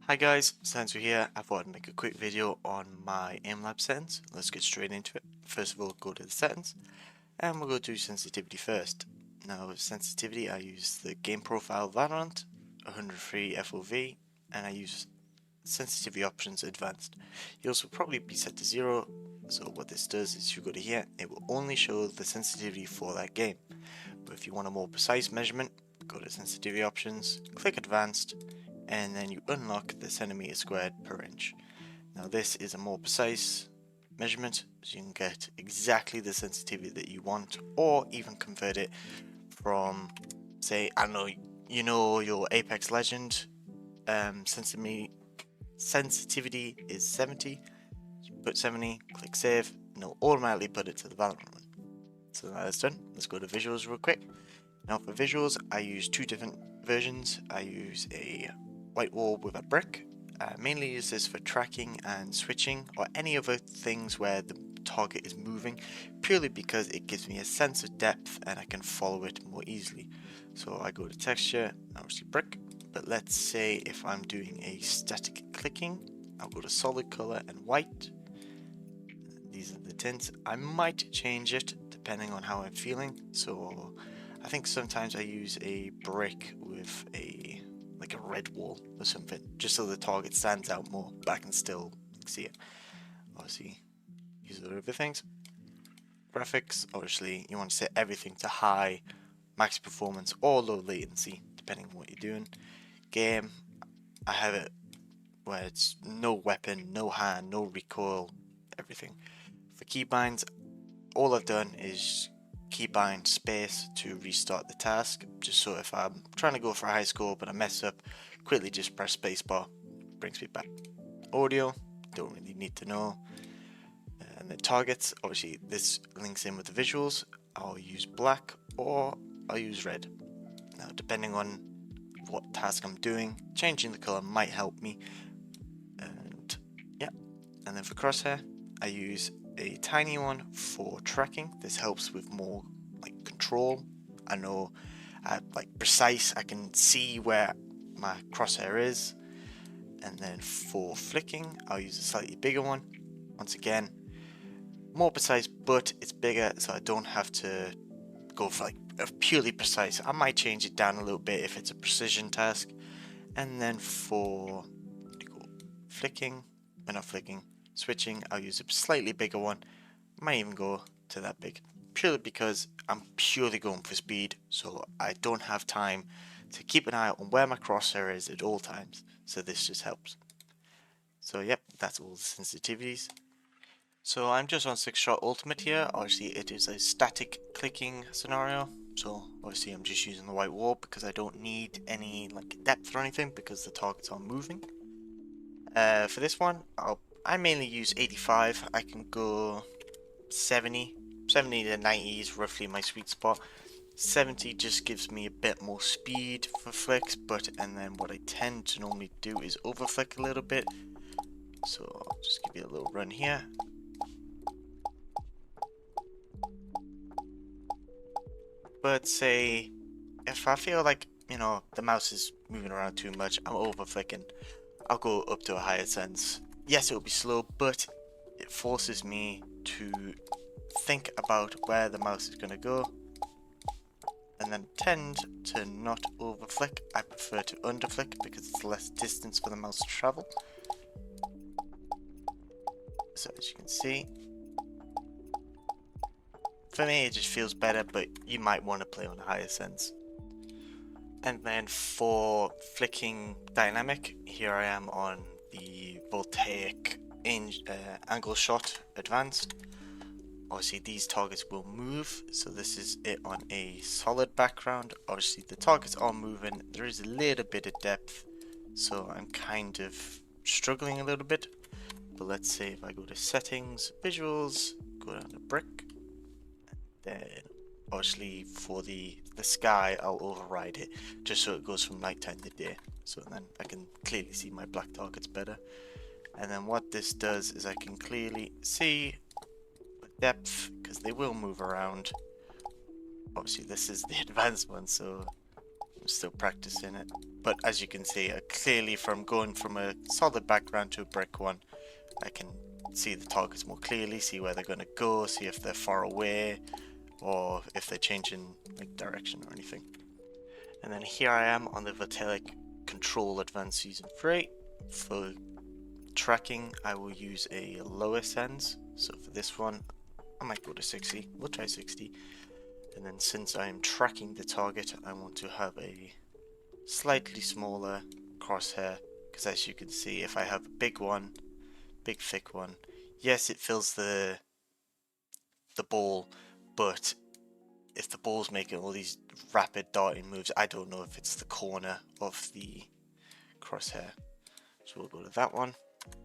Hi guys, Sensu here. I thought I'd make a quick video on my AIMLABS settings. Let's get straight into it. First of all, go to the settings and we'll go to sensitivity first. Now with sensitivity, I use the game profile Valorant, 103 FOV, and I use sensitivity options advanced. You also probably be set to 0, so what this does is you go to here, it will only show the sensitivity for that game. But if you want a more precise measurement, go to sensitivity options, click advanced, and then you unlock the centimeter squared per inch. Now this is a more precise measurement, so you can get exactly the sensitivity that you want, or even convert it from, say, I don't know, you know your Apex Legend sensitivity is 70. You put 70, click save, and it'll automatically put it to the Valorant one. So now that's done. Let's go to visuals real quick. Now for visuals, I use two different versions. I use a white wall with a brick. I mainly use this for tracking and switching, or any other things where the target is moving, purely because it gives me a sense of depth and I can follow it more easily. So I go to texture, obviously brick, but let's say if I'm doing a static clicking, I'll go to solid color and white. These are the tints. I might change it depending on how I'm feeling. So I think sometimes I use a brick with a red wall or something, just so the target stands out more, but I can still see it. Obviously, these are other things. Graphics, obviously, you want to set everything to high, max performance, or low latency, depending on what you're doing. Game, I have it where it's no weapon, no hand, no recoil, everything. For keybinds, all I've done is keybind space to restart the task, just so if I'm trying to go for a high score but I mess up, quickly just press spacebar, brings me back. Audio, don't really need to know. And then targets, obviously this links in with the visuals. I'll use black or I'll use red. Now depending on what task I'm doing, changing the color might help me. And yeah, and then for crosshair, I use a tiny one for tracking. This helps with more like control. I know like precise, I can see where my crosshair is. And then for flicking, I'll use a slightly bigger one. Once again, more precise, but it's bigger, so I don't have to go for like a purely precise. I might change it down a little bit if it's a precision task. And then for flicking, or not flicking, switching, I'll use a slightly bigger one. Might even go to that big, purely because I'm purely going for speed, so I don't have time to keep an eye on where my crosshair is at all times, so this just helps. So yep, that's all the sensitivities. So I'm just on 6-shot ultimate here. Obviously it is a static clicking scenario, so obviously I'm just using the white wall because I don't need any like depth or anything because the targets are moving. For this one, I mainly use 85. I can go 70 to 90 is roughly my sweet spot. 70 just gives me a bit more speed for flicks, and then what I tend to normally do is overflick a little bit. So I'll just give you a little run here. But say if I feel like, you know, the mouse is moving around too much, I'm overflicking, I'll go up to a higher sense. Yes, it'll be slow, but it forces me to think about where the mouse is going to go, and then tend to not overflick. I prefer to underflick because it's less distance for the mouse to travel. So as you can see, for me it just feels better, but you might want to play on a higher sense. And then for flicking dynamic, here I am on the voltaic angle shot advanced. Obviously these targets will move, so this is it on a solid background. Obviously the targets are moving, there is a little bit of depth, so I'm kind of struggling a little bit. But let's say if I go to settings, visuals, go down to brick, then obviously for the sky I'll override it just so it goes from nighttime to day, so then I can clearly see my black targets better. And then what this does is I can clearly see depth because they will move around. Obviously this is the advanced one, so I'm still practicing it, but as you can see, clearly from going from a solid background to a brick one, I can see the targets more clearly, see where they're going to go, see if they're far away or if they're changing like direction or anything. And then here I am on the Voltaic Control Advanced Season 3. For tracking, I will use a lower sends. So for this one, I might go to 60. We'll try 60. And then since I'm tracking the target, I want to have a slightly smaller crosshair, because as you can see, if I have a big one, big thick one, yes, it fills the ball, but if the ball's making all these rapid darting moves, I don't know if it's the corner of the crosshair. So we'll go to that one.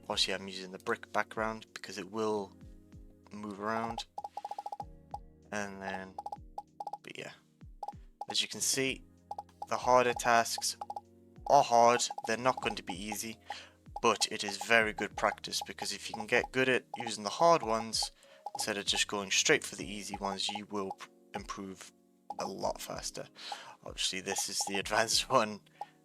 Obviously I'm using the brick background because it will move around. And then, but yeah, as you can see, the harder tasks are hard. They're not going to be easy, but it is very good practice, because if you can get good at using the hard ones instead of just going straight for the easy ones, you will improve a lot faster. Obviously this is the advanced one,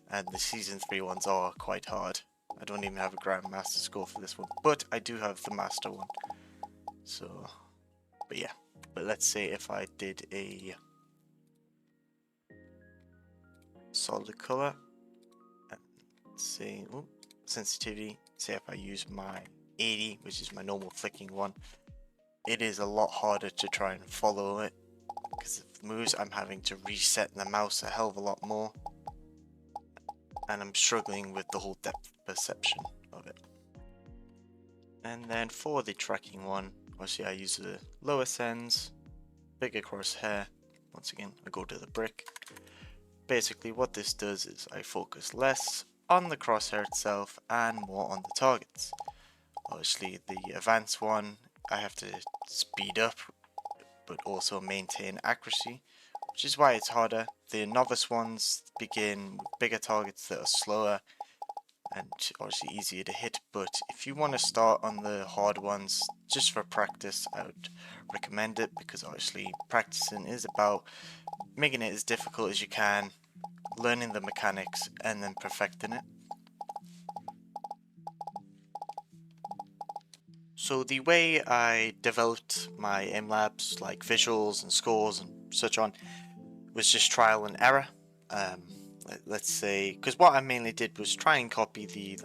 and the season 3 ones are quite hard. I don't even have a grandmaster score for this one, but I do have the master one. So, but yeah, but let's say if I did a solid color and say sensitivity, say if I use my 80, which is my normal flicking one, it is a lot harder to try and follow it, because of the moves I'm having to reset the mouse a hell of a lot more, and I'm struggling with the whole depth perception of it. And then for the tracking one, obviously I use the lower sends, bigger crosshair. Once again, I go to the brick. Basically what this does is I focus less on the crosshair itself and more on the targets. Obviously the advanced one, I have to speed up but also maintain accuracy, which is why it's harder. The novice ones begin with bigger targets that are slower and obviously easier to hit, but if you want to start on the hard ones just for practice, I would recommend it, because obviously practicing is about making it as difficult as you can, learning the mechanics and then perfecting it. So the way I developed my AIMLABS, like visuals and scores and such on, was just trial and error. Let's say, because what I mainly did was try and copy the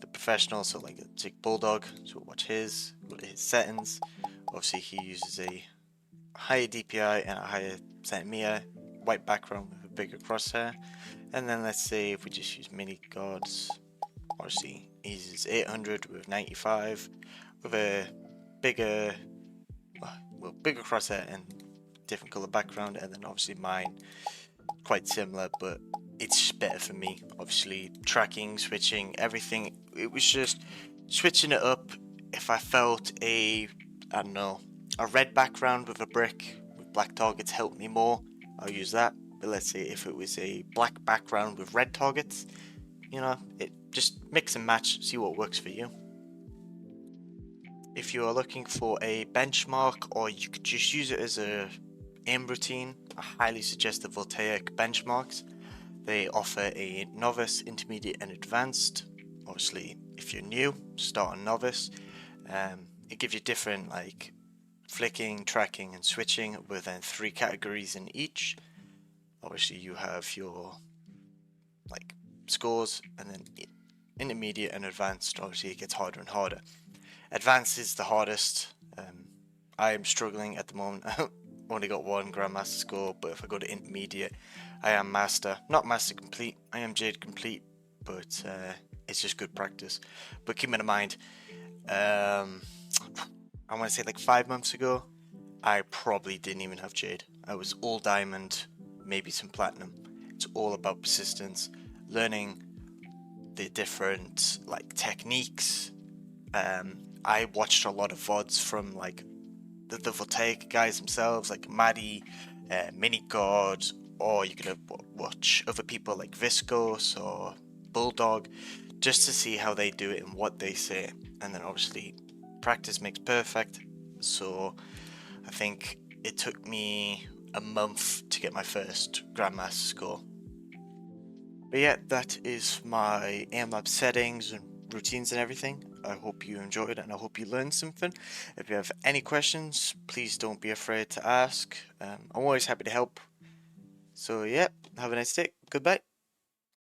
the professional, so like take Bulldog, so watch his, go to his settings. Obviously he uses a higher DPI and a higher centimeter, white background with a bigger crosshair. And then let's say if we just use mini gods, obviously he uses 800 with 95 with a bigger bigger crosshair and different color background. And then obviously mine quite similar, but it's better for me. Obviously tracking, switching, everything, it was just switching it up. If I felt I don't know, a red background with a brick with black targets helped me more, I'll use that. But let's say if it was a black background with red targets, you know, it just mix and match, see what works for you. If you are looking for a benchmark, or you could just use it as a aim routine, I highly suggest the Voltaic benchmarks. They offer a novice, intermediate and advanced. Obviously if you're new, start on novice. It gives you different like flicking, tracking and switching within 3 categories in each. Obviously you have your like scores, and then intermediate and advanced, obviously it gets harder and harder. Advanced is the hardest. I am struggling at the moment. I only got 1 grandmaster score, but if I go to intermediate, I am master. Not master complete, I am Jade complete, but it's just good practice. But keep in mind, I want to say like 5 months ago, I probably didn't even have Jade. I was all diamond, maybe some platinum. It's all about persistence, learning the different like techniques. I watched a lot of VODs from like the Voltaic guys themselves, like Maddie, Mini God, or you could watch other people like Viscos or Bulldog, just to see how they do it and what they say. And then obviously practice makes perfect, so I think it took me a month to get my first grandmaster score. But yeah, that is my AIMLABS settings and routines and everything. I hope you enjoyed and I hope you learned something. If you have any questions, please don't be afraid to ask. I'm always happy to help. So yeah, have a nice day. Goodbye.